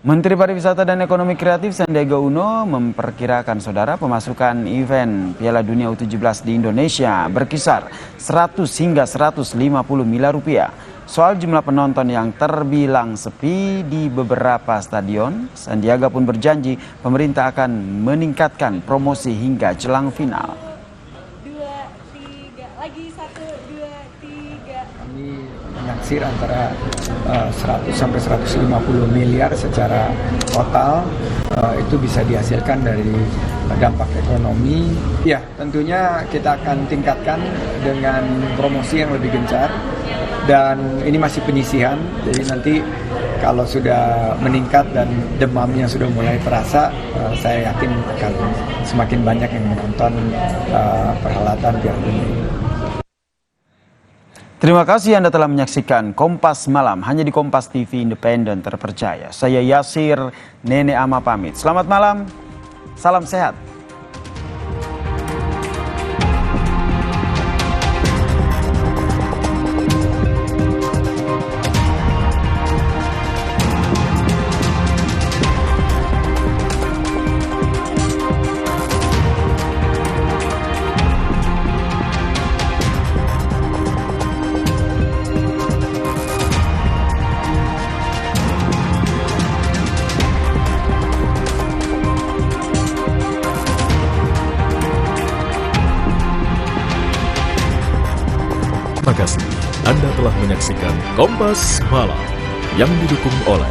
Menteri Pariwisata dan Ekonomi Kreatif Sandiaga Uno memperkirakan saudara pemasukan event Piala Dunia U17 di Indonesia berkisar 100 hingga 150 miliar rupiah. Soal jumlah penonton yang terbilang sepi di beberapa stadion, Sandiaga pun berjanji pemerintah akan meningkatkan promosi hingga jelang final. 2, 3, lagi 1, 2, 3. Kami menaksir antara 100 sampai 150 miliar secara total, itu bisa dihasilkan dari dampak ekonomi. Ya, tentunya kita akan tingkatkan dengan promosi yang lebih gencar, dan ini masih penyisihan, jadi nanti kalau sudah meningkat dan demamnya sudah mulai terasa, saya yakin akan semakin banyak yang menonton perhelatan Piala Dunia ini. Terima kasih Anda telah menyaksikan Kompas Malam hanya di Kompas TV Independen Terpercaya. Saya Yasir Nene Ama pamit. Selamat malam, salam sehat. Terima kasih Anda telah menyaksikan Kompas Malam yang didukung oleh